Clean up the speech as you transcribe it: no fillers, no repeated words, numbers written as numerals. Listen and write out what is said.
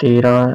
13